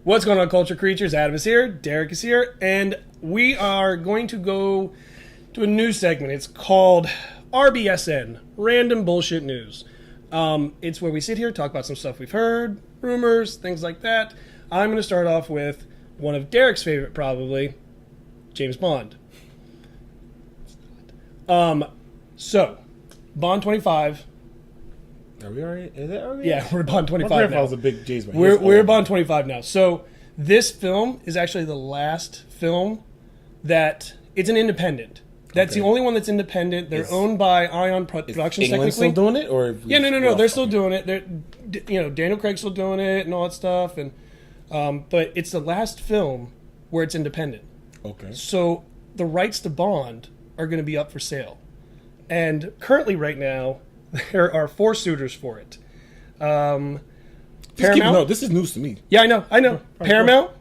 What's going on, Culture Creatures? Adam is here, Derek is here, and we are going to go to a news segment. It's called RBSN, Random Bullshit News. It's where we sit here, talk about some stuff we've heard, rumors, things like that. I'm going to start off with one of Derek's favorite, probably, James Bond. So, Bond 25... Are we already? Is it already? Yeah, we're Bond 25 now. My grandpa now. was a big James Bond. We're Bond 25 now. So this film is actually the last film that it's an independent. That's the only one that's independent. They're owned by Ion Productions. England technically still doing it, or no. They're still doing it. They're, Daniel Craig's still doing it and all that stuff. And but it's the last film where it's independent. Okay. So the rights to Bond are going to be up for sale, and currently, right now, there are 4 suitors for it. Paramount. No, this is news to me. Yeah, I know. Paramount,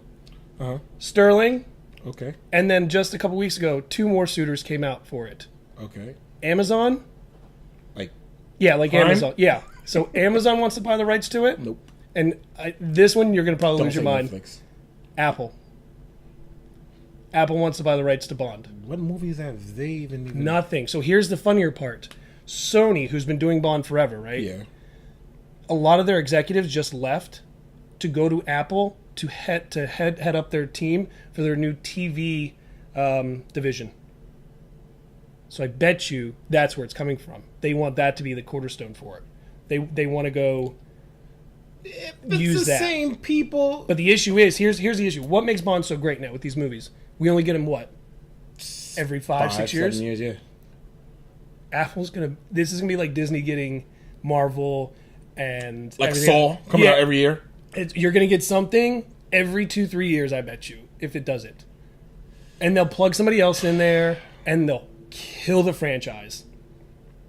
Sterling, Okay. and then just a couple weeks ago, 2 more suitors came out for it. Okay. Amazon. Like. Yeah, like Prime? Amazon. Yeah. So Amazon wants to buy the rights to it. Nope. And this one, you're going to probably lose your mind. Netflix. Apple. Apple wants to buy the rights to Bond. What movies have they even? Nothing. So here's the funnier part. Sony, who's been doing Bond forever, right? Yeah. A lot of their executives just left to go to Apple to head up their team for their new TV division. So I bet you that's where it's coming from. They want that to be the cornerstone for it. They want to go use that. Same people. But the issue is, here's the issue. What makes Bond so great now with these movies? We only get them, what? Every 5-6 years? 7 years, yeah. This is gonna be like Disney getting Marvel and Like everything. Saw coming out every year. You're gonna get something every 2-3 years, I bet you, if it does it. And they'll plug somebody else in there, and they'll kill the franchise.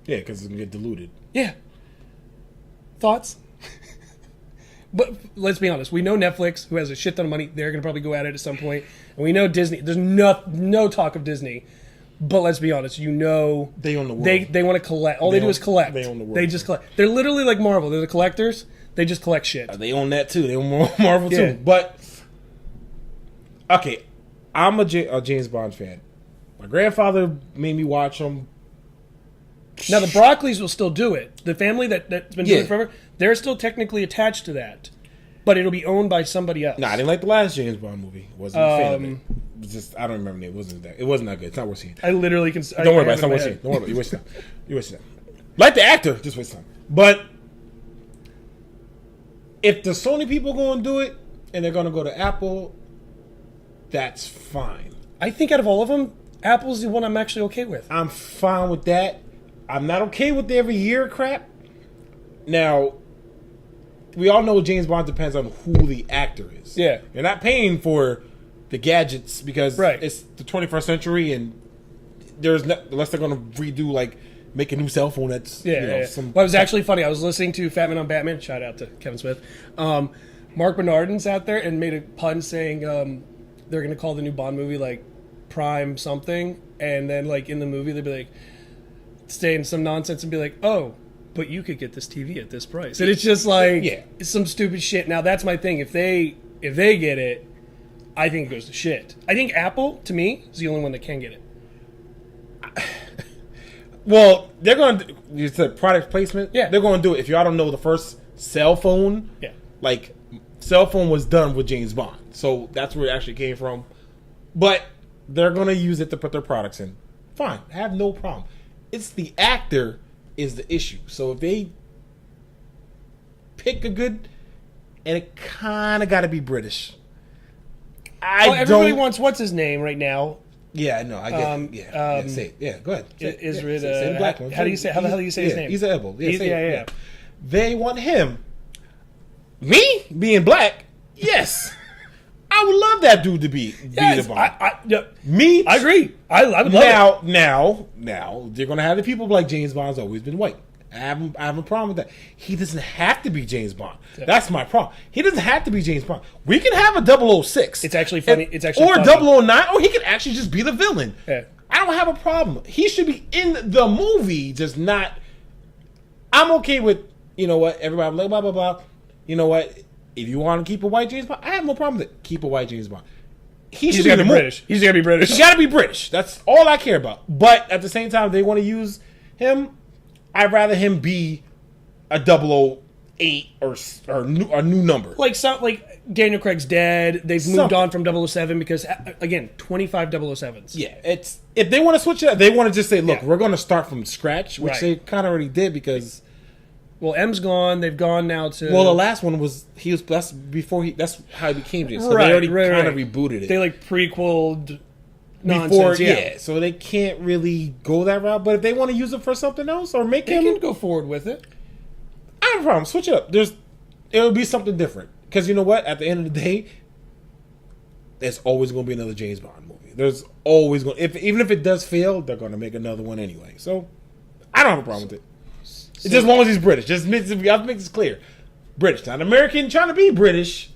Yeah, because it's gonna get diluted. Yeah. Thoughts? But let's be honest. We know Netflix, who has a shit ton of money. They're gonna probably go at it at some point. And we know Disney. There's no talk of Disney. But let's be honest, they own the world. They want to collect. All they do is collect. They own the world. They just collect. They're literally like Marvel. They're the collectors. They just collect shit. They own that too. They own Marvel Yeah. too. But okay, I'm a James Bond fan. My grandfather made me watch them. Now the Broccoli's will still do it. The family that's been doing Yeah. it forever, they're still technically attached to that, but it'll be owned by somebody else. Nah, I didn't like the last James Bond movie. Wasn't a fan of it. It was just I don't remember it. It wasn't that good. It's not worth seeing. I literally can. Don't worry about it. It's not worth seeing. Don't worry about it. You waste time. You waste time. Like the actor, just waste time. But if the Sony people going to do it and they're going to go to Apple, that's fine. I think out of all of them, Apple's the one I'm actually okay with. I'm fine with that. I'm not okay with the every year crap. Now, we all know James Bond depends on who the actor is. Yeah. You're not paying for the gadgets because Right. it's the 21st century and there's no, unless they're going to redo, like, make a new cell phone that's, Yeah. some... Well, it was actually funny. I was listening to Fat Man on Batman. Shout out to Kevin Smith. Mark Bernardin's out there and made a pun saying they're going to call the new Bond movie, like, Prime something. And then, like, in the movie, they'd be like, saying some nonsense and be like, oh, but you could get this TV at this price. And it's just like, it's some stupid shit. Now, that's my thing. If they get it, I think it goes to shit. I think Apple, to me, is the only one that can get it. Well, they're going to... You said product placement? Yeah. They're going to do it. If y'all don't know, the first cell phone... Yeah. Like, cell phone was done with James Bond. So, that's where it actually came from. But they're going to use it to put their products in. Fine. I have no problem. It's the actor is the issue. So, if they pick a good... And it kind of got to be British. Everybody wants what's his name right now. Yeah, I know. I get it. Say it. Yeah, go ahead. Say the black one. How do you say? How the hell do you say his name? He's Ebel. Yeah. They want him. Me being black. Yes, I would love that dude to be the Bond. Me, I agree. I would love it. Now they're gonna have the people like James Bond's always been white. I have a problem with that. He doesn't have to be James Bond. Yeah. That's my problem. He doesn't have to be James Bond. We can have a 006. It's actually funny. Or 009, or he can actually just be the villain. Yeah. I don't have a problem. He should be in the movie, just not... I'm okay with, you know what, everybody, blah, blah, blah, blah. You know what, If you want to keep a white James Bond, I have no problem with it. Keep a white James Bond. He's got to be British. He's got to be British. He's got to be British. That's all I care about. But at the same time, if they want to use him, I'd rather him be a 008 or a new number. Like Daniel Craig's dead. They've moved on from 007 because, again, 25 007s. Yeah, it's if they want to switch it up, they want to just say, look, we're going to start from scratch, which they kind of already did because... Well, M's gone. They've gone now to... Well, the last one was... That's how he became James. So they already kind of rebooted it. They, prequeled nonsense. Yeah, so they can't really go that route. But if they want to use it for something else or make him... They can go forward with it. I have a problem. Switch it up. It would be something different. Because you know what? At the end of the day, there's always going to be another James Bond movie. There's always going... Even if it does fail, they're going to make another one anyway. So, I don't have a problem with it. It's just as long as he's British. Just make this clear. British, not American, trying to be British.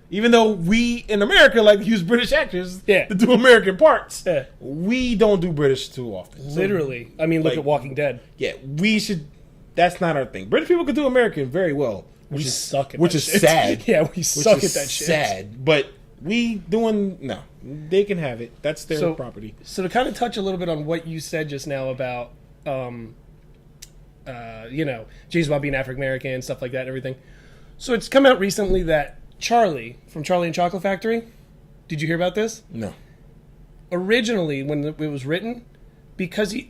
Even though we in America like to use British actors to do American parts, we don't do British too often. Literally. I mean, look at Walking Dead. Yeah, we should. That's not our thing. British people can do American very well. We suck at which that is shit. sad. Yeah, we suck at that shit. Sad, but no. They can have it. That's their property. So to kind of touch a little bit on what you said just now about. James Bond being African American and stuff like that and everything. So it's come out recently that Charlie from Charlie and Chocolate Factory. Did you hear about this? No. Originally, when it was written, because the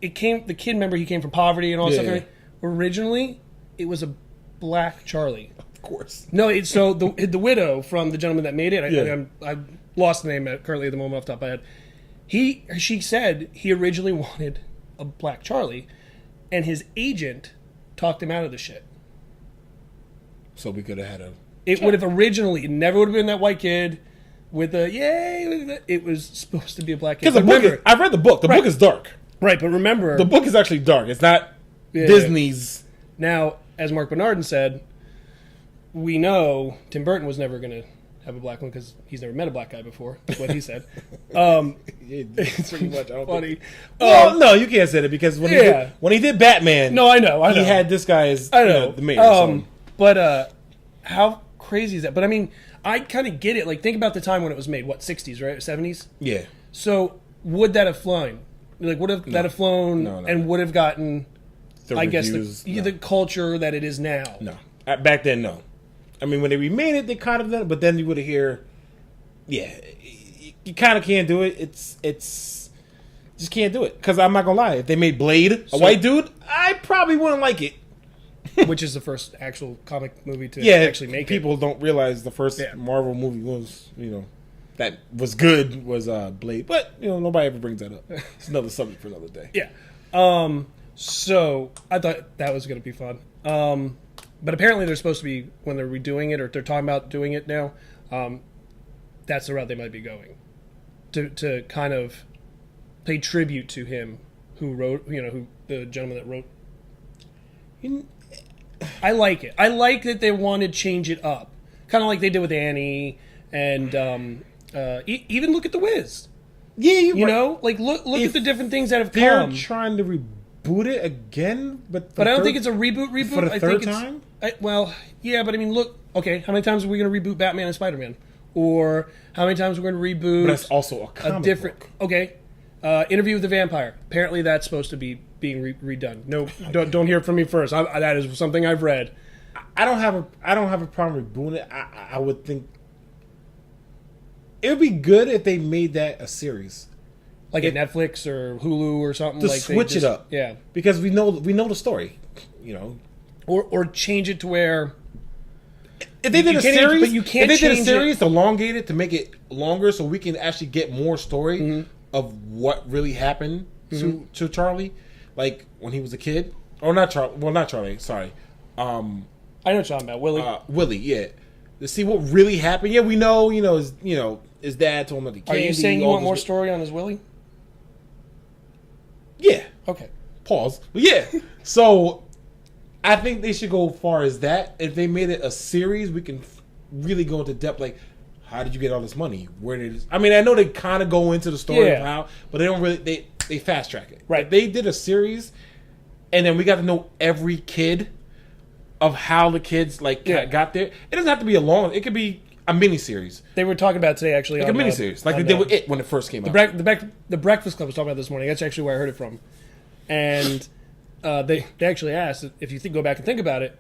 kid, remember, he came from poverty and all that stuff. Originally, it was a black Charlie. Of course. No, so the widow from the gentleman that made it. I lost the name currently at the moment off the top of my head. She said he originally wanted a black Charlie. And his agent talked him out of the shit. So we could have had It would have originally, it never would have been that white kid with a, yay, it was supposed to be a black kid. Because I've read the book. The book is dark. Right, but remember... The book is actually dark. It's not Disney's... Now, as Mark Bernardin said, we know Tim Burton was never going to have a black one because he's never met a black guy before. That's what he said. It's pretty much funny. Well, no, you can't say that because when he did Batman, no, I know, he had this guy as the mayor. But how crazy is that? But I mean, I kind of get it. Like, think about the time when it was made. What, 60s, right? 70s? Yeah. So would that have flown? Like, would that have flown and would have gotten? I guess the culture that it is now. No, back then, no. I mean, when they remade it, they kind of done it, but then you would hear, you kind of can't do it. It's just can't do it because I'm not gonna lie. If they made Blade a white dude, I probably wouldn't like it. Which is the first actual comic movie to actually make people it. Don't realize the first Marvel movie was, that was good was Blade, but nobody ever brings that up. It's another subject for another day. Yeah. So I thought that was gonna be fun. But apparently they're supposed to be, when they're redoing it or they're talking about doing it now, that's the route they might be going. To kind of pay tribute to him who wrote, who the gentleman that wrote. I like it. I like that they want to change it up. Kind of like they did with Annie and even look at The Wiz. Yeah, look at the different things that have come. They're trying to reboot it again, but I don't think it's a reboot for the third time. But I mean, look. Okay, how many times are we going to reboot Batman and Spider-Man? Or how many times we're going to reboot? But that's also a comic different book. Okay, Interview with the Vampire. Apparently, that's supposed to be being redone. No, don't hear it from me first. That is something I've read. I don't have a problem rebooting it. I would think it would be good if they made that a series, like at Netflix or Hulu or something. To like switch it up, because we know the story, or change it to where. If they did a series, but you can't if they did a change series, elongate it to make it longer, so we can actually get more story of what really happened to Charlie, like when he was a kid, or not Charlie. Well, not Charlie. Sorry. I know what you're talking about, Willy. Willy, yeah. To see what really happened. Yeah, we know. His dad told him that the candy. Are you saying you want more story on his Willy? Yeah. Okay. Pause. But yeah. So I think they should go as far as that. If they made it a series, we can really go into depth. Like, how did you get all this money? Where did it? I mean, I know they kind of go into the story of how, but they don't really. They fast track it. Right. If they did a series, and then we got to know every kid. of how the kids got there. It doesn't have to be a long. It could be a miniseries. They were talking about today actually, like on, a miniseries, like they did with It when it first came out. The Breakfast Club was talking about this morning. That's actually where I heard it from, and they actually asked if you go back and think about it,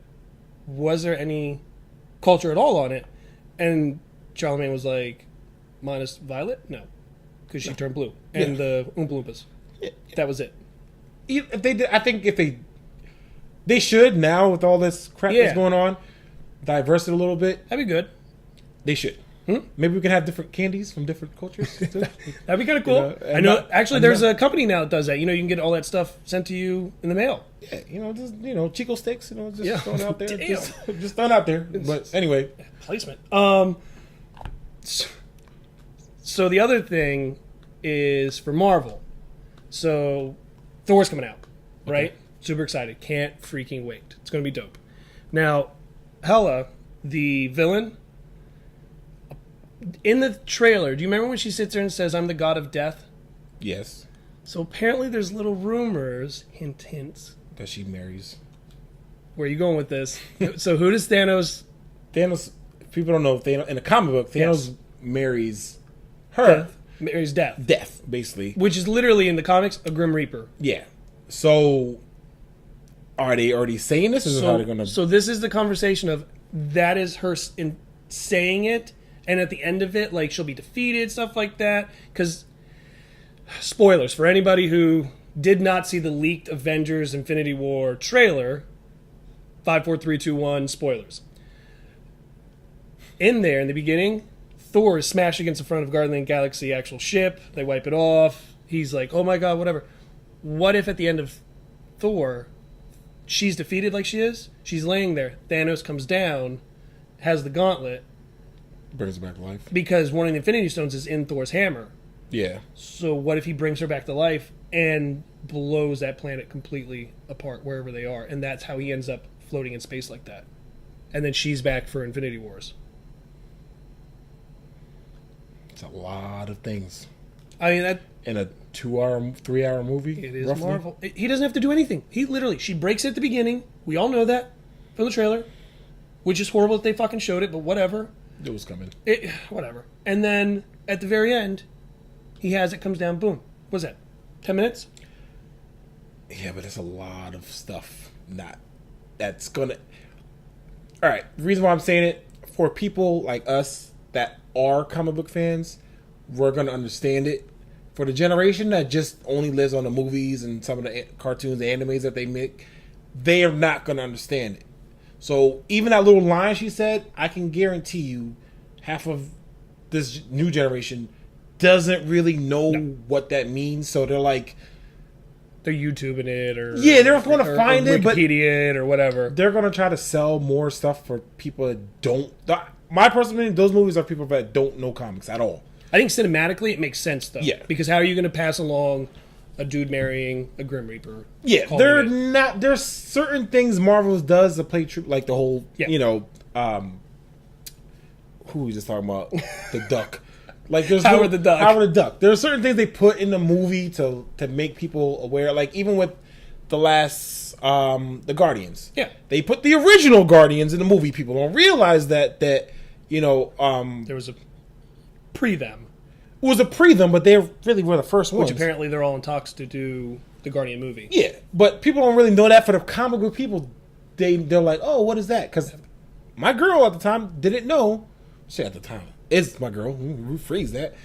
was there any culture at all on it? And Charlemagne was like, minus Violet, no, because she turned blue, and the Oompa Loompas. Yeah. That was it. If they did, I think if they should now with all this crap that's going on, diverse it a little bit. That'd be good. They should. Maybe we can have different candies from different cultures. Too. That'd be kind of cool. I know. Actually, there's a company now that does that. You know, you can get all that stuff sent to you in the mail. Yeah, just Chico sticks. Just throwing out there. Damn. Just throwing out there. But anyway, placement. So the other thing is for Marvel. So Thor's coming out, right? Okay. Super excited. Can't freaking wait. It's going to be dope. Now, Hela, the villain, in the trailer, do you remember when she sits there and says, "I'm the god of death"? Yes. So apparently there's little rumors, hints, that she marries. Where are you going with this? So who does Thanos... Thanos, people don't know, if Thanos, in the comic book, Thanos marries her. Marries death. Death, basically. Which is literally, in the comics, a Grim Reaper. Yeah. So, are they already saying this? Or is how they're gonna... So this is the conversation of, that is her in saying it, and at the end of it, like, she'll be defeated, stuff like that. Because, spoilers, for anybody who did not see the leaked Avengers Infinity War trailer, 5, 4, 3, 2, 1, spoilers. In there, in the beginning, Thor is smashed against the front of Guardian of the Galaxy actual ship. They wipe it off. He's like, oh my god, whatever. What if at the end of Thor, she's defeated like she is? She's laying there. Thanos comes down, has the gauntlet. Brings her back to life. Because one of the Infinity Stones is in Thor's hammer. Yeah. So what if he brings her back to life and blows that planet completely apart wherever they are? And that's how he ends up floating in space like that. And then she's back for Infinity Wars. It's a lot of things. I mean, that... In a 2-hour, 3-hour movie? It is roughly. Marvel. He doesn't have to do anything. He literally... She breaks it at the beginning. We all know that from the trailer. Which is horrible that they fucking showed it, but whatever. It was coming. Whatever. And then, at the very end, he has it, comes down, boom. What's that? 10 minutes? Yeah, but there's a lot of stuff that's gonna... Alright, the reason why I'm saying it, for people like us that are comic book fans, we're gonna understand it. For the generation that just only lives on the movies and some of the cartoons and animes that they make, they are not gonna understand it. So even that little line she said, I can guarantee you half of this new generation doesn't really know what that means. So they're like... They're YouTubing it or... Yeah, they're going to find it, but... Wikipedia it or whatever. They're going to try to sell more stuff for people that don't... My personal opinion, those movies are people that don't know comics at all. I think cinematically it makes sense, though. Yeah. Because how are you going to pass along a dude marrying a Grim Reaper? Yeah, they're not... There's certain things Marvel does to play true, like the whole, who we just talking about? The Duck. Like there's Howard the Duck. Howard the Duck. There are certain things they put in the movie to make people aware. Like even with the last the Guardians. Yeah. They put the original Guardians in the movie. People don't realize that there was a pre-them. It was a pre-them, but they really were the first ones. Which apparently they're all in talks to do the Guardian movie. Yeah, but people don't really know that. For the comic book people, they're like, oh, what is that? Because my girl at the time didn't know. She at the time is my girl. Rephrase that.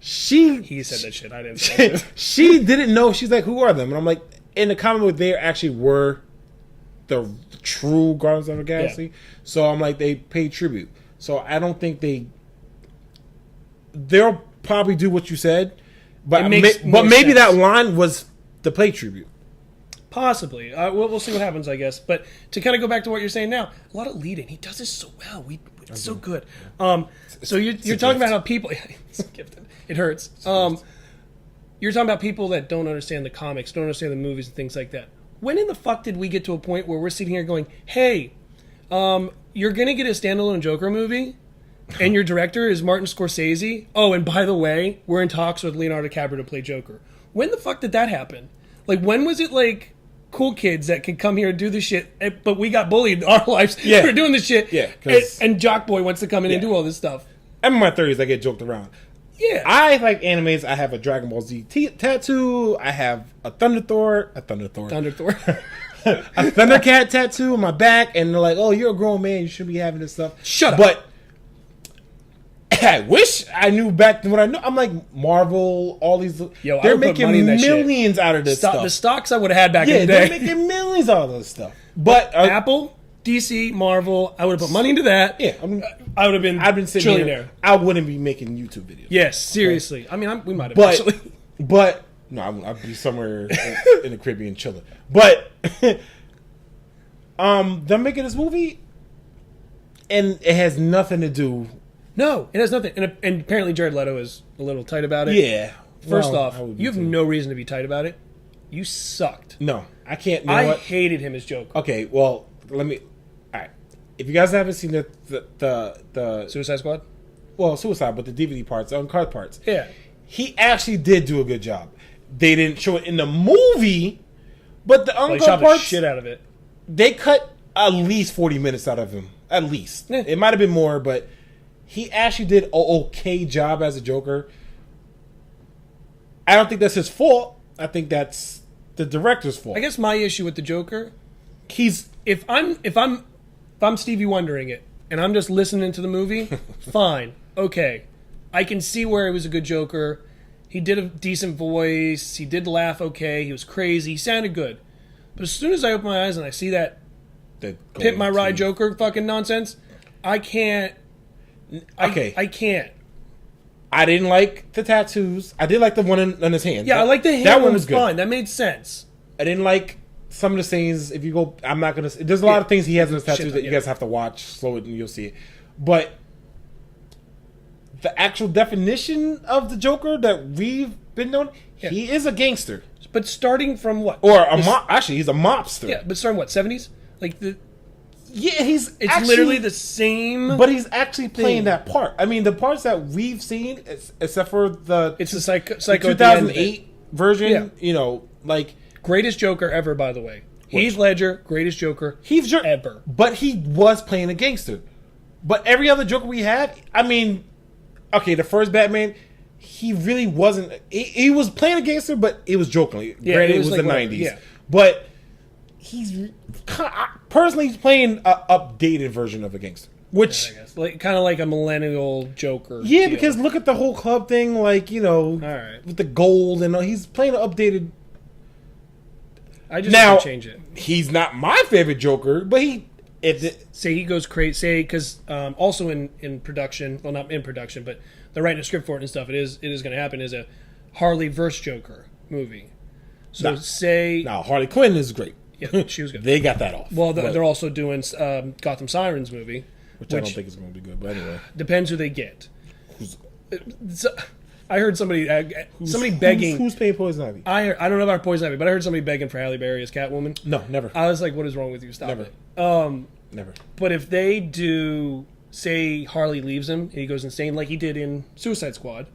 He said that shit. I didn't say that. She didn't know. She's like, who are them? And I'm like, in the comic book, they actually were the true Guardians of the Galaxy. Yeah. So I'm like, they paid tribute. So I don't think they'll probably do what you said, but maybe that line was to pay tribute. Possibly. We'll see what happens, I guess. But to kind of go back to what you're saying now, a lot of lead-in. He does this so well. It's so good. So you're talking about how people... It's gifted. It hurts. You're talking about people that don't understand the comics, don't understand the movies and things like that. When in the fuck did we get to a point where we're sitting here going, hey, you're going to get a standalone Joker movie, and your director is Martin Scorsese? Oh, and by the way, we're in talks with Leonardo DiCaprio to play Joker. When the fuck did that happen? Like, when was it like... cool kids that can come here and do this shit, but we got bullied in our lives Yeah. for doing this shit. Yeah, and Jock Boy wants to come in and do all this stuff. I'm in my 30s. I get joked around. Yeah. I like animes. I have a Dragon Ball Z tattoo. I have a Thunderthor. A Thundercat tattoo on my back. And they're like, oh, you're a grown man. You should be having this stuff. Shut up. But I wish I knew back then what I know. I'm like, Marvel, all these. Yo, I they're would put making money in that millions out of this stuff. The stocks I would have had back Yeah, in the they're day. making millions out of this stuff. But Apple, DC, Marvel, I would have put money into that. yeah, I would have been I've been sitting trillionaire. here. I wouldn't be making YouTube videos. Yes, seriously. I mean, we might have But actually. but no, I'd be somewhere in the Caribbean chilling. But they're making this movie, and it has nothing to do. No, it has nothing. And apparently Jared Leto is a little tight about it. Yeah. First Well, off, I would be you have too. no reason to be tight about it. You sucked. No, I can't. You know I what? hated him as Joker. Okay, well, let me. All right, if you guys haven't seen the Suicide Squad? Suicide, but the DVD parts, uncut parts, Yeah. he actually did do a good job. They didn't show it in the movie, but the Well, he uncut shot the parts, shit out of it. they cut at least 40 minutes out of him. At least. Yeah. It might have been more, but he actually did an okay job as a Joker. I don't think that's his fault. I think that's the director's fault. I guess my issue with the Joker, he's if I'm Stevie Wondering it and I'm just listening to the movie, fine, okay, I can see where he was a good Joker. He did a decent voice. He did laugh okay. He was crazy. He sounded good. But as soon as I open my eyes and I see that Pimp My Ride Joker fucking nonsense, I can't. Okay. I can't. I didn't like the tattoos. I did like the one on his hand. Yeah, I like the hand that one one was was good. fine. That made sense. I didn't like some of the scenes. If you go, I'm not gonna. There's a lot of things he has in his tattoos Shit, that you yeah. guys have to watch. Slow it and you'll see it. But the actual definition of the Joker that we've been known, he is a gangster But starting from what? or actually, he's a mobster. Yeah, but starting what? 70s? Like Yeah, he's it's actually, literally the same. But he's actually playing thing. that part. I mean, the parts that we've seen, except for the It's the psycho at the end of it. 2008 version. Yeah. You know, like Greatest Joker ever, by the way. Heath Ledger, greatest Joker ever. But he was playing a gangster. But every other Joker we had, I mean, okay, the first Batman, he really wasn't. He was playing a gangster, but it was jokingly. Yeah, Granted, it it was was like the whatever, 90s. yeah. But he's personally he's playing an updated version of a gangster. Which, I guess. Like kind of like a millennial Joker. yeah, deal. because look at the whole club thing, like, you know, right. with the gold and all. He's playing an updated. I just Now, want to change it. He's not my favorite Joker, but Say he goes crazy. Say because also in production, well, not in production, but they're writing a script for it and stuff. It is going to happen as a Harley versus Joker movie. So now Harley Quinn is great. Yeah, she was good. They got that off. Well, but- they're also doing Gotham Sirens movie, which I don't think is going to be good. But anyway, depends who they get. So, I heard somebody begging. Who's paying Poison Ivy? I don't know about Poison Ivy, but I heard somebody begging for Halle Berry as Catwoman. No, never. I was like, "What is wrong with you? Stop Never. it." Never. But if they do, say Harley leaves him and he goes insane like he did in Suicide Squad,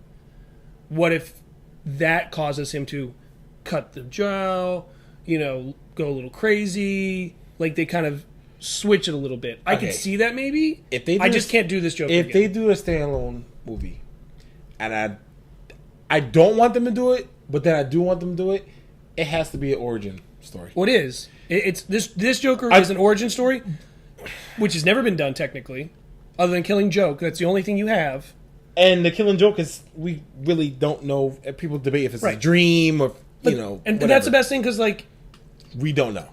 what if that causes him to cut the jaw, go a little crazy, like they kind of switch it a little bit. I could see that maybe. If they do I just can't do this Joker If again. they do a standalone movie, and I don't want them to do it, but then I do want them to do it, it has to be an origin story. What is? It's this Joker is an origin story, which has never been done technically, other than Killing Joke. That's the only thing you have. And the Killing Joke is, we really don't know. People debate if it's a dream or, and that's the best thing because, like, we don't know.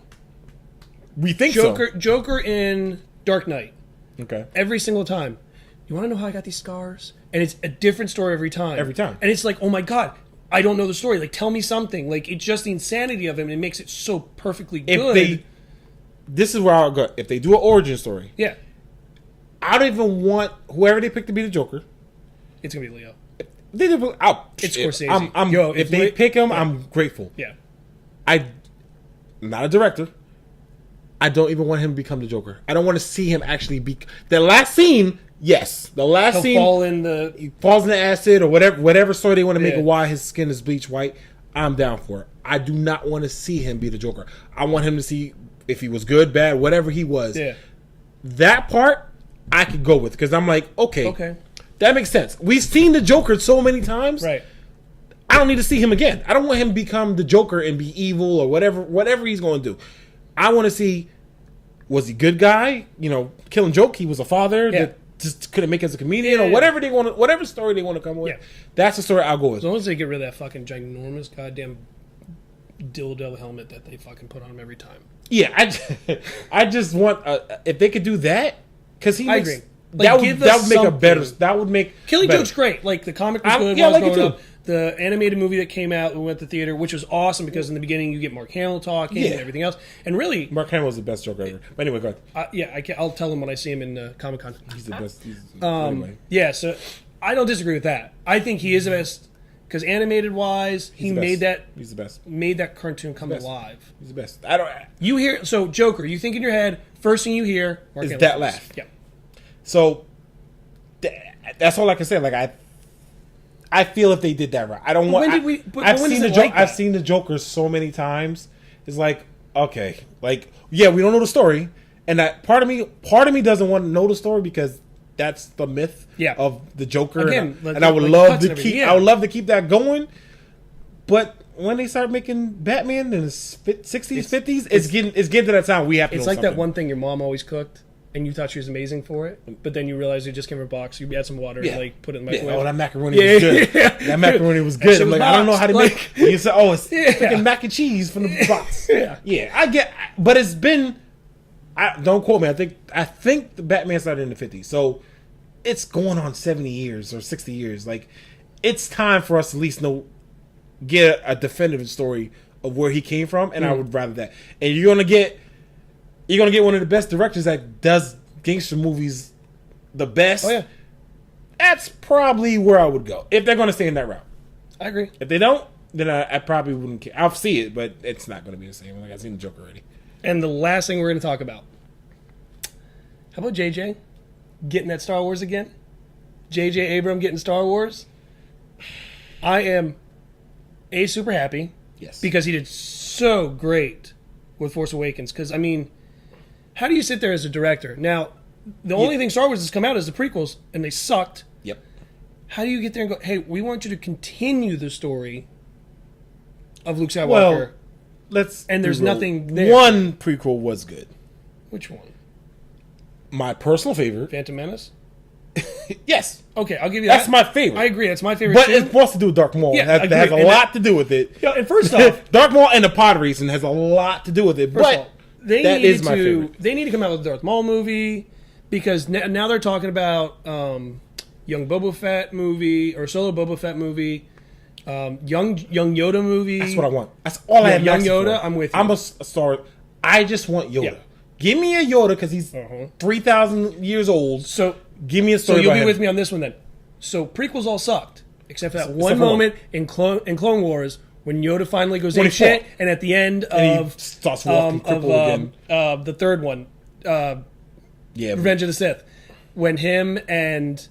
We think Joker in Dark Knight. Okay. Every single time. You want to know how I got these scars? And it's a different story every time. Every time. And it's like, oh my God, I don't know the story. Like, tell me something. Like, it's just the insanity of him. And it makes it so perfectly good. This is where I'll go. If they do an origin story, yeah, I don't even want whoever they pick to be the Joker. it's going to be Leo. It's Scorsese. If they pick him, I'm grateful. Yeah. I'm not a director. I don't even want him to become the Joker. I don't want to see him actually be. The last scene, yes. The last scene. Fall in the. He falls in the acid or whatever story they want to make of why his skin is bleached white. I'm down for it. I do not want to see him be the Joker. I want him to see if he was good, bad, whatever he was. Yeah. That part I could go with because I'm like, Okay. that makes sense. We've seen the Joker so many times. Right. I don't need to see him again. I don't want him to become the Joker and be evil or whatever he's going to do. I want to see, was he a good guy? You know, killing joke. He was a father that just couldn't make it as a comedian or whatever they want. Whatever story they want to come with. Yeah. That's the story I'll go with. As long as they get rid of that fucking ginormous goddamn dildo helmet that they fucking put on him every time. Yeah, I just want if they could do that because he. I agree. That would make a better. That would make Killing Joke's great. Like the comic was good. Yeah, I like it too. The animated movie that came out, we went to the theater, which was awesome because in the beginning you get Mark Hamill talking and everything else, and really Mark Hamill was the best Joker ever. But anyway, go ahead. I'll tell him when I see him in Comic-Con. He's the best. Anyway. Yeah, so I don't disagree with that. I think he is the best because animated wise, he made that. He's the best. Made that cartoon come alive. He's the best. I don't. You hear Joker? You think in your head, first thing you hear is that laugh. Yeah. So that's all I can say. Like I feel if they did that right. I don't want. I've seen the Joker so many times. It's like, okay, like we don't know the story, and that part of me doesn't want to know the story because that's the myth of the Joker. Again, and I would love to keep. I would love to keep that going, but when they start making Batman in the 60s, 50s, it's getting to that time we have to. It's know like something. that one thing your mom always cooked. And you thought she was amazing for it, but then you realized it just came from a box. You add some water and like put it in the microwave. Oh, that macaroni was good. That macaroni was good. I'm like, I don't know how to make. And you say, oh, it's freaking mac and cheese from the box. I get, but it's been. Don't quote me. I think the Batman started in the 50s, so it's going on 70 years or 60 years. Like, it's time for us to at least get a definitive story of where he came from, and I would rather that. And you're gonna get one of the best directors that does gangster movies the best. Oh, yeah. That's probably where I would go if they're going to stay in that route. I agree. If they don't, then I probably wouldn't care. I'll see it, but it's not going to be the same. Like I've seen the Joker already. And the last thing we're going to talk about. How about JJ getting that Star Wars again? JJ Abrams getting Star Wars. I am super happy. Yes. Because he did so great with Force Awakens. Because, I mean, how do you sit there as a director? Now, the only thing Star Wars has come out is the prequels, and they sucked. Yep. How do you get there and go, hey, we want you to continue the story of Luke Skywalker? Well, and there's nothing there. One prequel was good. Which one? My personal favorite. Phantom Menace? Yes. Okay, I'll give you that. That's my favorite. I agree, that's my favorite but too. It's supposed to do with Darth Maul. Yeah, that has a lot to do with it. Yeah, and first off... Darth Maul and the pod racing has a lot to do with it. But that is my favorite. They need to come out with a Darth Maul movie because now they're talking about young Boba Fett movie or solo Boba Fett movie, young Yoda movie. That's what I want. That's all I have. Young Yoda, I'm with you. I'm a star. I just want Yoda. Yeah. Give me a Yoda because he's 3,000 years old. So give me a story. So you'll about be him. with me on this one then. So prequels all sucked except for that one moment in Clone Wars. When Yoda finally goes ape shit, and at the end of starts walking crippled again. The third one, Revenge of the Sith, when him and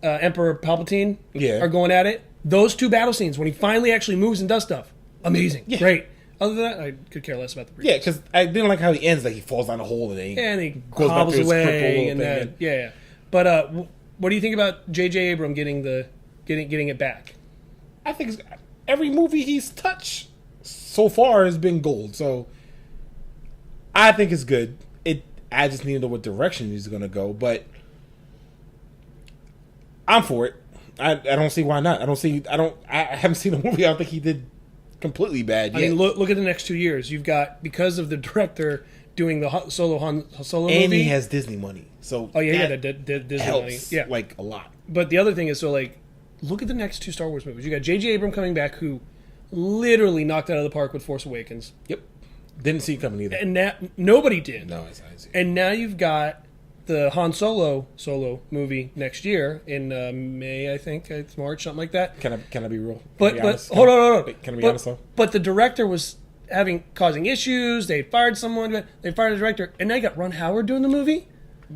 Emperor Palpatine are going at it, those two battle scenes when he finally actually moves and does stuff, amazing, great. Other than that, I could care less about the prequels. Yeah, because I didn't like how he ends. Like he falls down a hole and he goes hobbles back to away, and then But what do you think about J.J. Abrams getting it back? I think every movie he's touched so far has been gold. So I think it's good. I just need to know what direction he's going to go, but I'm for it. I don't see why not. I haven't seen the movie. I don't think he did completely bad yet. I mean, look at the next 2 years. You've got, because of the director doing the solo movie, and he has Disney money. So the Disney helps, money, like a lot. But the other thing is, look at the next two Star Wars movies. You got J.J. Abrams coming back, who literally knocked it out of the park with Force Awakens. Yep, didn't see it coming either. And now nobody did. No, I didn't see it. And now you've got the Han Solo movie next year in May, I think it's March, something like that. Can I be real? But hold on. Can I be honest though? But the director was causing issues. They fired someone. They fired the director, and now you got Ron Howard doing the movie.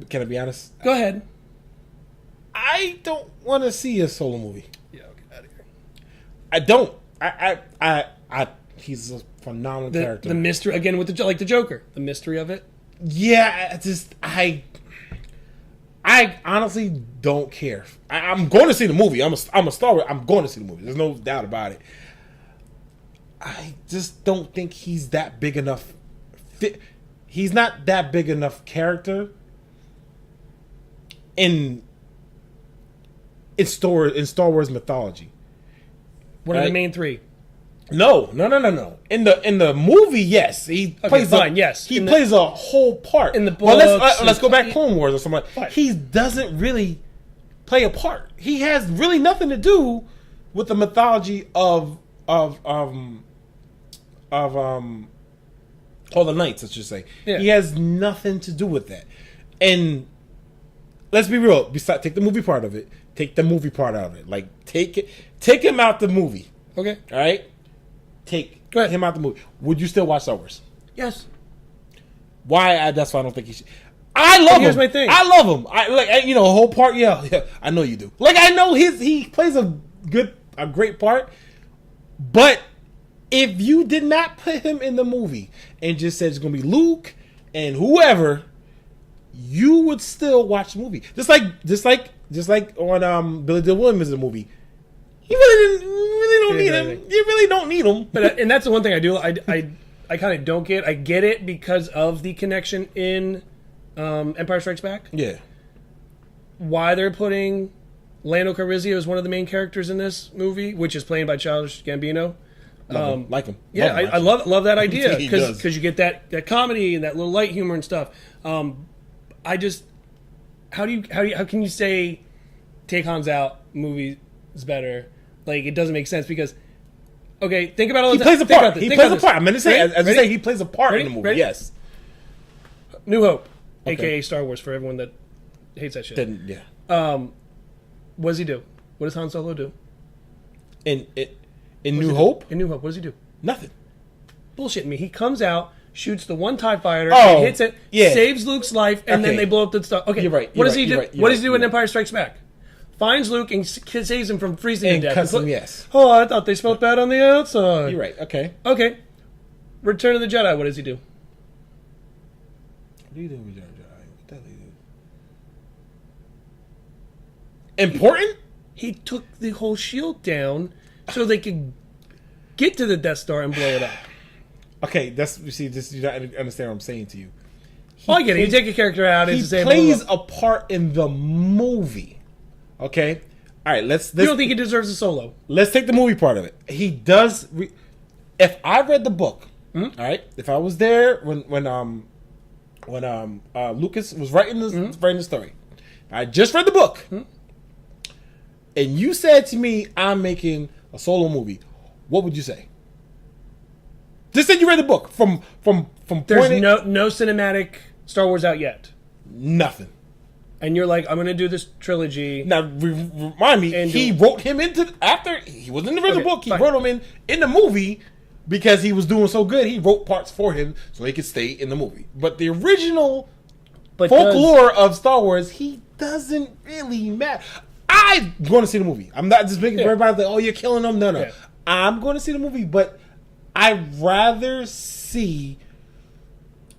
Can I be honest? Go ahead. I don't want to see a solo movie. Yeah, I'll get out of here. I don't. he's a phenomenal character. The mystery again with the Joker, the mystery of it. Yeah, I honestly don't care. I'm going to see the movie. I'm a Star Wars. I'm going to see the movie. There's no doubt about it. I just don't think he's that big enough. He's not that big enough character in Star Wars mythology. What are the main three? No. In the movie, yes, he plays. He plays a whole part in the books. Well, let's go back Clone Wars or something. He doesn't really play a part. He has really nothing to do with the mythology of all the Knights. Let's just say he has nothing to do with that. And let's be real. Besides, take the movie part of it. Take the movie part out of it. Like take him out the movie. Okay. All right. Take him out the movie. Would you still watch Star Wars? Yes. Why? That's why I don't think he should. I love him. Here's my thing. I love him. A whole part. Yeah. I know you do. Like I know he plays a great part. But if you did not put him in the movie and just said it's gonna be Luke and whoever, you would still watch the movie. Just like on Billy Dee Williams in the movie. You really don't need him. You really don't need him. But and that's the one thing I do. I kind of don't get. I get it because of the connection in Empire Strikes Back. Yeah. Why they're putting Lando Calrissian as one of the main characters in this movie, which is played by Childish Gambino. Like him. Yeah, I love that idea He because you get that comedy and that little light humor and stuff. I just how can you say take Hans out, movie is better? Like, it doesn't make sense because, okay, think about all the He plays a part. He plays a part. I'm going to say, as I say, he plays a part in the movie. Ready? Yes. New Hope, a.k.a. Star Wars, for everyone that hates that shit. Yeah. What does he do? What does Han Solo do? In New Hope? In New Hope, what does he do? Nothing. Bullshit me. He comes out, shoots the one TIE fighter, and hits it, saves Luke's life, and then they blow up the stuff. Okay, you're right. What does he do? What does he do in Empire Strikes Back? Finds Luke and saves him from freezing to death. Yes. Oh, I thought they smelled bad on the outside. You're right. Okay. Return of the Jedi. What does he do? What do you do with Return of the Jedi? What the hell do you do? Important? He took the whole shield down so they could get to the Death Star and blow it up. Okay, you don't understand what I'm saying to you. I get it. You take a character out. He plays a part in the movie. Okay, all right. Let's. You don't think he deserves a solo? Let's take the movie part of it. He does. If I read the book, all right. If I was there when Lucas was writing the story, I just read the book, and you said to me, "I'm making a solo movie." What would you say? Just said you read the book from. There's no cinematic Star Wars out yet. Nothing. And you're like, I'm going to do this trilogy. Now, remind me, he wrote him after he was in the original book, he wrote him in the movie because he was doing so good, he wrote parts for him so he could stay in the movie. But the original folklore of Star Wars, he doesn't really matter. I'm going to see the movie. I'm not just making everybody like, oh, you're killing them. No. Yeah. I'm going to see the movie, but I'd rather see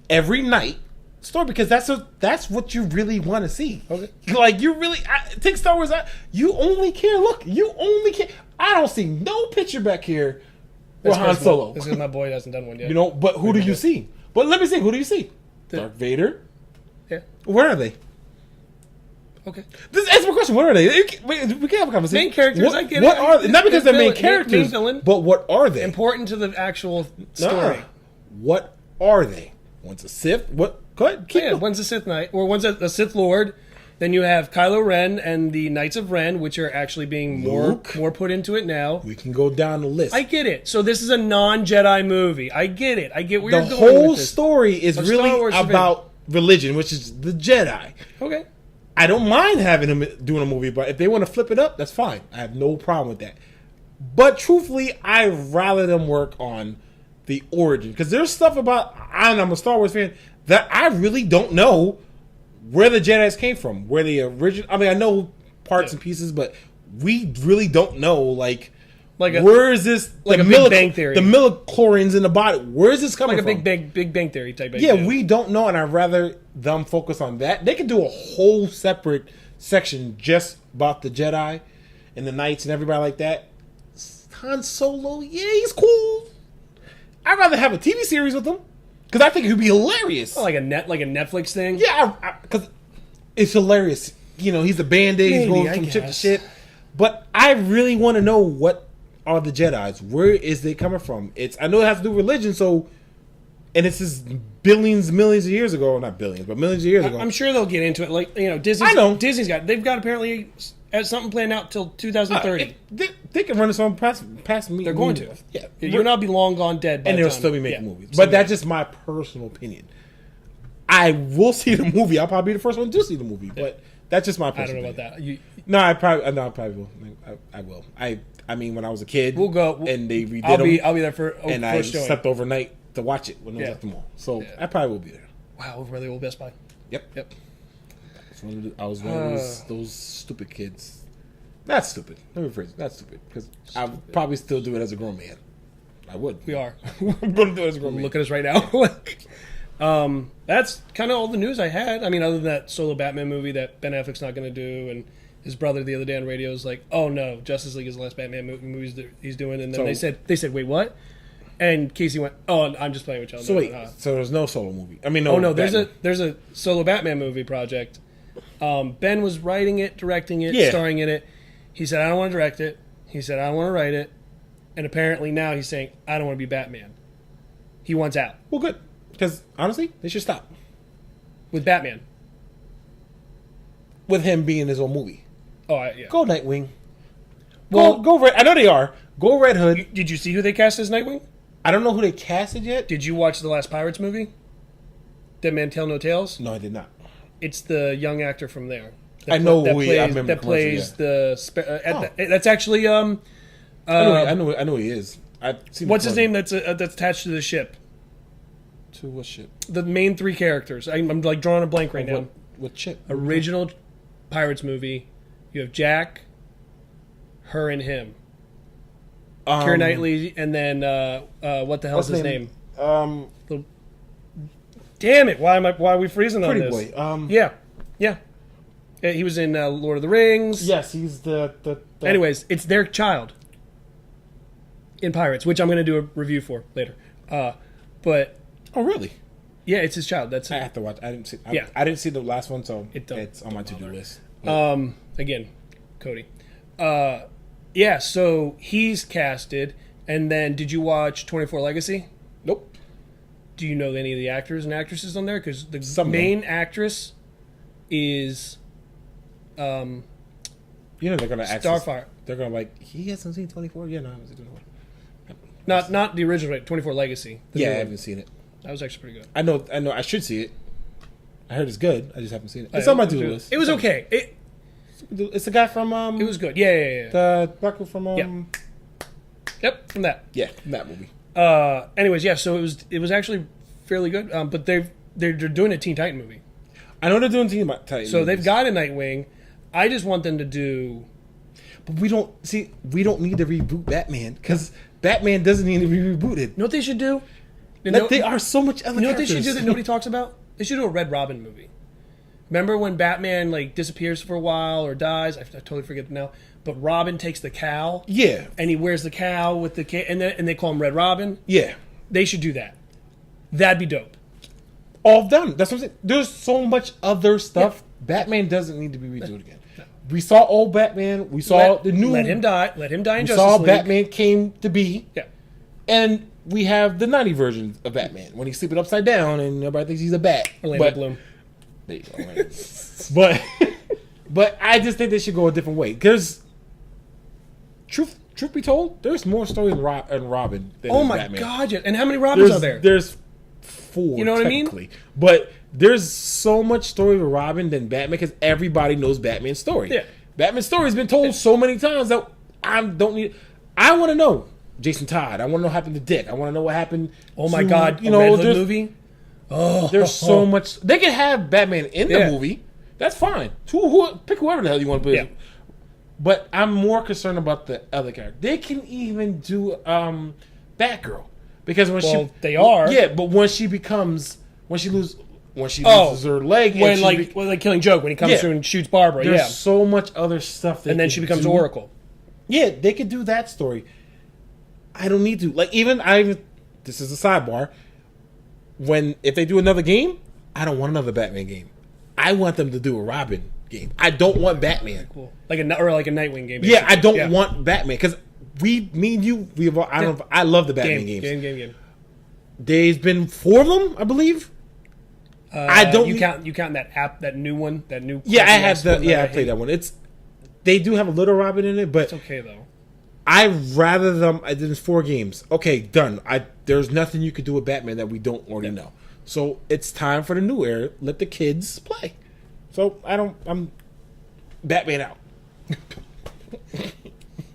every night story because that's what you really want to see. Okay, like you really take Star Wars out. You only care. Look, you only care. I don't see no picture back here with Han Solo. This is my boy hasn't done one yet. You know, but who do you see? But let me see. Who do you see? Darth Vader. Yeah. Where are they? Okay. This answer my question. What are they? We can't have a conversation. Main characters. I get what it. Are they? Not because they're main characters, main villain, but what are they? Important to the actual story. What are they? One's a Sith. What? Go ahead. Keep going. One's a Sith Knight, or one's a Sith Lord. Then you have Kylo Ren and the Knights of Ren, which are actually being more put into it now. We can go down the list. I get it. So this is a non-Jedi movie. I get it. I get where you're going with this. The whole story is really about religion, which is the Jedi. Okay. I don't mind having them doing a movie, but if they want to flip it up, that's fine. I have no problem with that. But truthfully, I'd rather them work on the origin. Because there's stuff about, I'm a Star Wars fan, that I really don't know where the Jedis came from. Where the original, I mean, I know parts and pieces, but we really don't know, like, where is this? Like a Big Bang Theory. The midichlorians in the body. Where is this coming from? Like a Big Bang Theory type. Yeah, idea. we don't know, and I'd rather them focus on that. They could do a whole separate section just about the Jedi and the Knights and everybody like that. Han Solo, yeah, he's cool. I'd rather have a TV series with him because I think it would be hilarious. Oh, like a Netflix thing. Yeah, because it's hilarious. You know, he's a band-aid. He's going from shit to shit. But I really want to know what are the Jedis. Where is they coming from? I know it has to do with religion, so... And this is billions, millions of years ago. Not billions, but millions of years ago. I'm sure they'll get into it. Like, you know, Disney's got apparently something planned out till 2030. They can run this on past me. They're going to. Yeah. You'll not be long gone dead by and the they'll time. still be making movies. But that's just my personal opinion. I will see the movie. I'll probably be the first one to see the movie. But that's just my personal opinion. I don't know about that. No, I probably will. I will. I mean, when I was a kid, we'll go. And they redid them. I'll be there for and I slept overnight to watch it when I was at the mall. So I probably will be there. Wow, over the old Best Buy. Yep. I was one of those stupid kids. Not stupid. Let me rephrase it. Not stupid. Because I would probably still do it as a grown man. I would. We are. I'm going to do it as a grown man. Look at us right now. That's kind of all the news I had. I mean, other than that solo Batman movie that Ben Affleck's not going to do, and his brother the other day on radio was like, "Oh no, Justice League is the last Batman movies that he's doing." And then they said, "Wait, what?" And Casey went, "Oh, I'm just playing with y'all." So wait, so there's no solo movie? I mean, no. Oh no, Batman. there's a solo Batman movie project. Ben was writing it, directing it, starring in it. He said, "I don't want to direct it." He said, "I don't want to write it." And apparently now he's saying, "I don't want to be Batman." He wants out. Well, good. Because honestly, they should stop with Batman. With him being his own movie. Oh, yeah. Go Nightwing. Go Red. I know they are. Go Red Hood. Did you see who they cast as Nightwing? I don't know who they casted yet. Did you watch the last Pirates movie? Dead Man Tell No Tales? No, I did not. It's the young actor from there. I know who he is. That plays the... that's actually... I know he is. What's his name that's attached to the ship? To what ship? The main three characters. I'm like drawing a blank right now. What ship? Original Pirates movie. You have Jack, her, and him. Keira Knightley, and then what the hell's his name? Damn it! Why are we freezing on this? Pretty Boy. Yeah. He was in Lord of the Rings. Yes, he's the. Anyways, it's their child in Pirates, which I'm going to do a review for later. But oh, really? Yeah, it's his child. I have to watch. I didn't see. I didn't see the last one, so it's on my to-do list. Again, Cody. Yeah, so he's casted, and then did you watch 24 Legacy? Nope. Do you know any of the actors and actresses on there? Because the main actress is, they're gonna Starfire. They're gonna he hasn't seen 24. Yeah, no, I haven't seen 24. Not the original, 24 Legacy. I haven't seen it. That was actually pretty good. I know. I should see it. I heard it's good. I just haven't seen it. It's on my to-do list. It was okay. It's the guy from. It was good. Yeah. The Buckle from. Yep, from that. Yeah, from that movie. Anyways, yeah. So it was actually fairly good. But they're doing a Teen Titan movie. I know they're doing Teen Titan. So they've got a Nightwing. I just want them to do. But we don't need to reboot Batman because Batman doesn't need to be rebooted. You know what they should do? They are so much other. You know what they should do that nobody talks about? They should do a Red Robin movie. Remember when Batman disappears for a while or dies? I totally forget now. But Robin takes the cowl. Yeah. And he wears the cowl with the and they call him Red Robin. Yeah. They should do that. That'd be dope. All of them. That's what I'm saying. There's so much other stuff. Yeah. Batman doesn't need to be rebooted again. No. We saw old Batman. We saw the new. Let him die. Let him die in Justice League. We saw Batman came to be. Yeah. And we have the 90 version of Batman when he's sleeping upside down and everybody thinks he's a bat. Orlando Bloom. There you go. But I just think they should go a different way. Because truth be told, there's more story in Robin than in Batman. My god! Yeah. And how many Robins are there? There's 4. You know what I mean? But there's so much story with Robin than Batman because everybody knows Batman's story. Yeah. Batman's story has been told so many times that I want to know Jason Todd. I want to know what happened to Dick. I want to know what happened. Oh my god! Red Hood movie. Oh, there's so much. They can have Batman in the movie. That's fine. Pick whoever the hell you want to put. Yeah. But I'm more concerned about the other character. They can even do Batgirl because they are. Yeah, but when she loses her leg, when Killing Joke when he comes through and shoots Barbara. There's so much other stuff. And then she becomes Oracle. Yeah, they could do that story. I don't need to. This is a sidebar. If they do another game, I don't want another Batman game. I want them to do a Robin game. I don't want Batman. Cool. Like a Nightwing game. Basically. Yeah, I don't want Batman because me and you, I love the Batman games. Game. There's been 4 of them, I believe. I don't. You count that app, that new one, that new. Yeah, I have I played that one. They do have a little Robin in it, but it's okay though. I rather them. There's 4 games. Okay, done. There's nothing you could do with Batman that we don't already know. So it's time for the new era. Let the kids play. So I'm Batman out.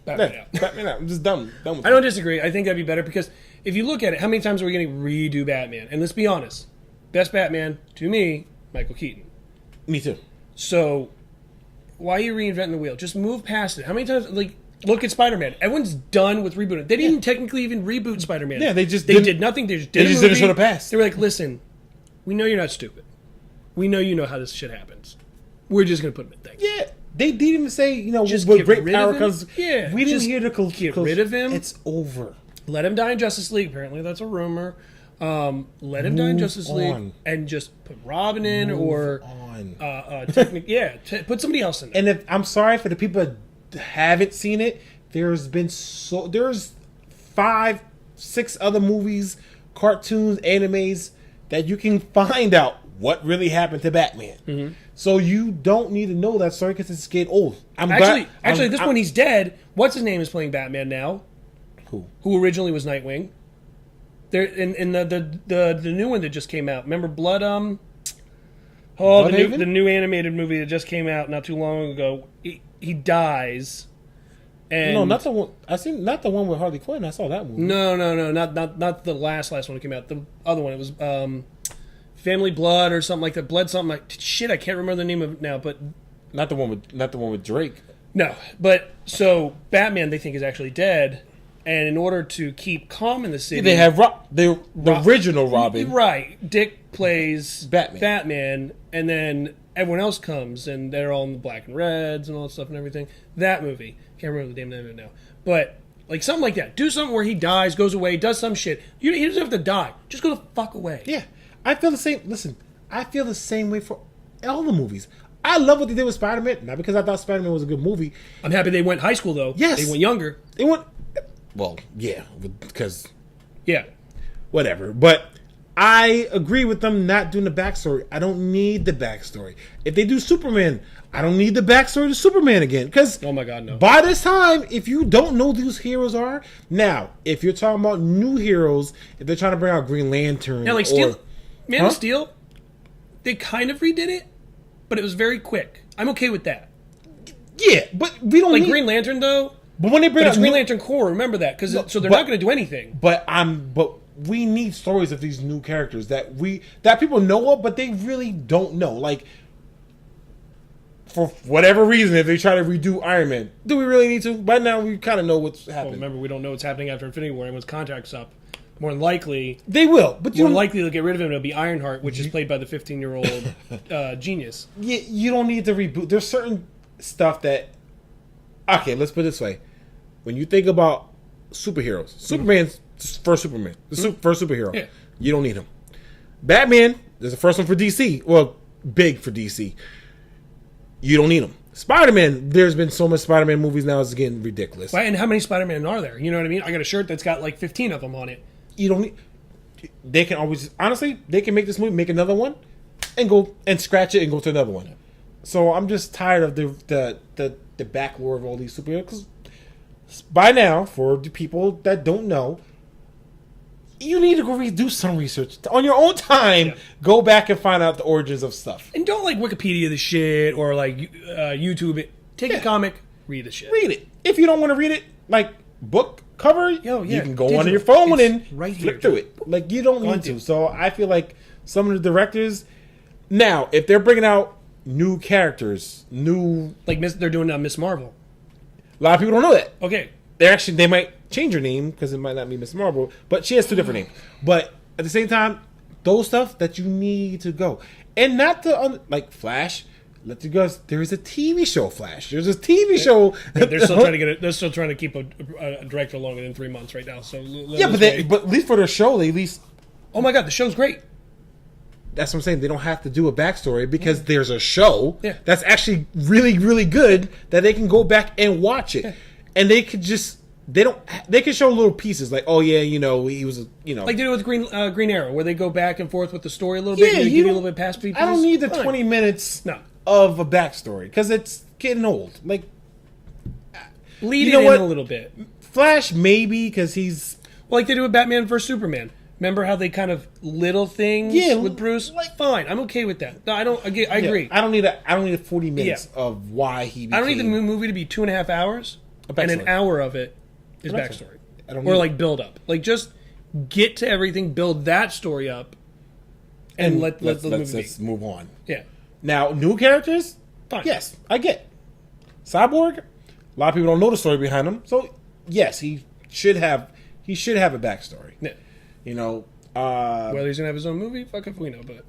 Batman out. I'm just done with I don't disagree. I think that'd be better because if you look at it, how many times are we going to redo Batman? And let's be honest, best Batman to me, Michael Keaton. Me too. So why are you reinventing the wheel? Just move past it. How many times? Look at Spider-Man. Everyone's done with rebooting. They didn't technically even reboot Spider-Man. Yeah, they did nothing. They just did a movie. Show the past. They were like, listen, we know you're not stupid. We know you know how this shit happens. We're just going to put him in things. Yeah. They didn't even say, just with great power comes. Yeah. We didn't hear the get rid of him. It's over. Let him die in Justice League. Apparently that's a rumor. Let him die in Justice League and just put Robin in or put somebody else in there. And I'm sorry for the people that haven't seen it, there's 5-6 other movies, cartoons, animes that you can find out what really happened to Batman. Mm-hmm. So you don't need to know that story because it's getting old. Actually, at this point he's dead. What's his name is playing Batman now? Who originally was Nightwing? There in the new one that just came out. Remember Blood? The new animated movie that just came out not too long ago. He dies. And no, not the one. Not the one with Harley Quinn. I saw that movie. No, not the last one that came out. The other one. It was Family Blood or something like that. Blood something like shit. I can't remember the name of it now. But not the one with Drake. No, but so Batman they think is actually dead, and in order to keep calm in the city, they have the original Robin. Right, Dick plays Batman, and then everyone else comes, and they're all in the black and reds and all that stuff and everything. That movie. Can't remember the name of it now. But, something like that. Do something where he dies, goes away, does some shit. He doesn't have to die. Just go the fuck away. Yeah. I feel the same. Listen, I feel the same way for all the movies. I love what they did with Spider-Man. Not because I thought Spider-Man was a good movie. I'm happy they went high school, though. Yes. They went younger. Well, yeah. Because... Yeah. Whatever. But... I agree with them not doing the backstory. I don't need the backstory. If they do Superman, I don't need the backstory to Superman again. Because oh my God, no. By this time, if you don't know who these heroes are, now if you're talking about new heroes, if they're trying to bring out Green Lantern, Man of Steel, they kind of redid it, but it was very quick. I'm okay with that. Yeah, but we don't need Green Lantern though. But when they bring out Green Lantern Corps, remember that so they're not going to do anything. But we need stories of these new characters that people know of, but they really don't know. For whatever reason, if they try to redo Iron Man, do we really need to? By now, we kind of know what's happening. Well, remember, we don't know what's happening after Infinity War. Everyone's contract's up. More than likely, they will. But more likely, they'll get rid of him. It'll be Ironheart, which is played by the 15-year-old genius. Yeah, you don't need to reboot. There's certain stuff that. Okay, let's put it this way: when you think about superheroes, Superman's first Superman, first superhero. Yeah. You don't need him. Batman is the first one for DC. Well, big for DC. You don't need him. Spider-Man, there's been so much Spider-Man movies now, it's getting ridiculous. Right, and how many Spider-Man are there? You know what I mean? I got a shirt that's got 15 of them on it. You don't need... They can always... Honestly, they can make this movie, make another one, and go and scratch it and go to another one. So I'm just tired of the backlore of all these superheroes. Because by now, for the people that don't know, you need to go do some research on your own time. Yeah. Go back and find out the origins of stuff, and don't Wikipedia the shit or YouTube it. Take a comic, read the shit. Read it. If you don't want to read it, book cover, you can go digital. On your phone and flip through it. You don't need to. So I feel like some of the directors now, if they're bringing out new characters, they're doing Miss Marvel. A lot of people don't know that. Okay. They might change her name because it might not be Miss Marvel, but she has 2 different names. But at the same time, those stuff that you need to go. And not to, like Flash, let you guys, there is a TV show, Flash. There's a TV show. They're still trying to get it. They're still trying to keep a director longer than 3 months right now. So but at least for their show, they at least. Oh my God, the show's great. That's what I'm saying. They don't have to do a backstory because there's a show that's actually really, really good that they can go back and watch it, and they could just they can show little pieces like, oh yeah, he was like they do with Green Arrow, where they go back and forth with the story a little bit. And give you a little bit past people. I don't need the 20 minutes of a backstory because it's getting old. Like, lead it in a little bit. Flash maybe because he's like they do with Batman vs Superman. Remember how they kind of little things with Bruce? Like, fine, I'm okay with that. No, I don't. I agree. I don't need 40 minutes of why he. I don't need the movie to be 2.5 hours, and an hour of it is backstory, or like build up. Like just get to everything, build that story up, and let the movie. Let's move on. Yeah. Now, new characters. Fine. Yes, I get. Cyborg. A lot of people don't know the story behind him, so yes, he should have a backstory. Yeah. Whether he's gonna have his own movie, fuck if we know. But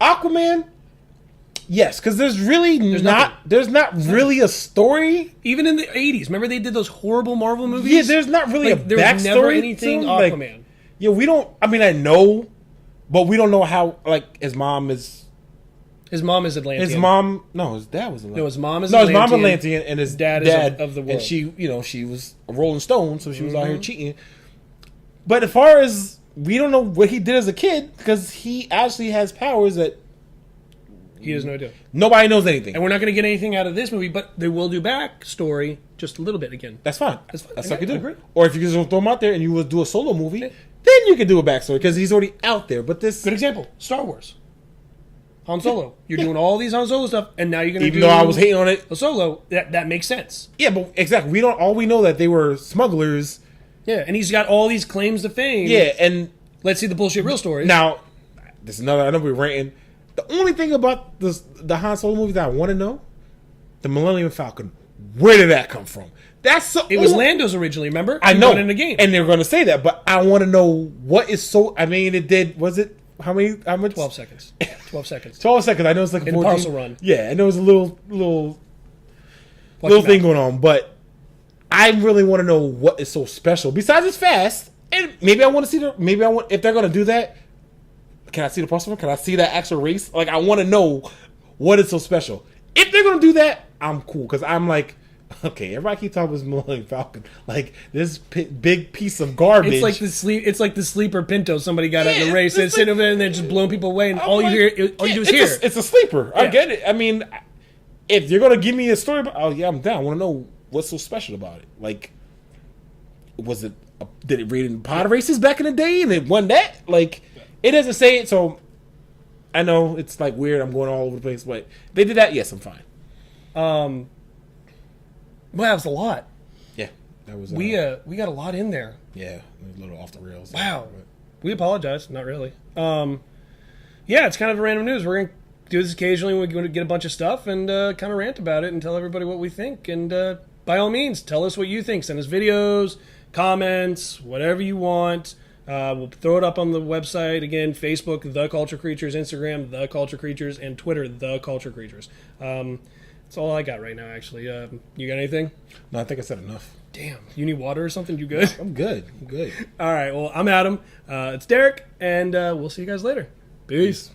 Aquaman, yes, because there's not really a story. Even in the 80s, remember they did those horrible Marvel movies? Yeah, there's not really a backstory. There was never anything Aquaman. We don't. I mean, I know, but we don't know how. Like his mom is. His mom is Atlantean. His mom, no, his dad was Atlantean. No, his mom is Atlantean. No, his mom Atlantean, and his dad is of the world. And she was a Rolling Stone, so she was out here cheating. But as far as we don't know what he did as a kid, because he actually has powers that he has no idea. Nobody knows anything, and we're not going to get anything out of this movie. But they will do backstory just a little bit again. That's fine. That's what you do. Agree. Or if you just throw him out there and you will do a solo movie, then you can do a backstory because he's already out there. But this good example, Star Wars. Han Solo. You're doing all these Han Solo stuff, and now you're going to do... Even though I was hating on it. A Solo, that makes sense. Yeah, but exactly. All we know that they were smugglers. Yeah, and he's got all these claims to fame. Yeah, and... Let's see the bullshit real stories. Now, this is another... I know we're ranting. The only thing about the Han Solo movie that I want to know, the Millennium Falcon, where did that come from? It was Lando's originally, remember? I know. In the game. And they're going to say that, but I want to know what is so... I mean, it did... Was it... How much? 12 seconds. 12 seconds. 12 seconds. I know it's like a 14. Parcel run. Yeah, I know it's a little thing going on, but I really want to know what is so special. Besides it's fast, and maybe I want to see if they're going to do that, can I see the parcel run? Can I see that actual race? Like, I want to know what is so special. If they're going to do that, I'm cool, because I'm like, okay, everybody keep talking about Millennium Falcon, like this big piece of garbage. It's like the sleeper Pinto somebody got at the race and sitting over there and they're just blowing people away, and all you do is hear. It's a sleeper. Yeah. I get it. I mean, if you're gonna give me a story about, oh yeah, I'm down. I want to know what's so special about it. Like, did it raid in pod races back in the day and it won that? Like, it doesn't say it, so I know it's like weird. I'm going all over the place, but if they did that, yes, I'm fine. Well, that was a lot. Yeah, that was. We got a lot in there. Yeah, it was a little off the rails. Wow, we apologize. Not really. Yeah, it's kind of a random news. We're gonna do this occasionally when we're going to get a bunch of stuff and kind of rant about it and tell everybody what we think. And by all means, tell us what you think. Send us videos, comments, whatever you want. We'll throw it up on the website again: Facebook, The Culture Creatures; Instagram, The Culture Creatures; and Twitter, The Culture Creatures. That's all I got right now, actually. You got anything? No, I think I said enough. Damn. You need water or something? You good? I'm good. All right. Well, I'm Adam. It's Derek. And we'll see you guys later. Peace.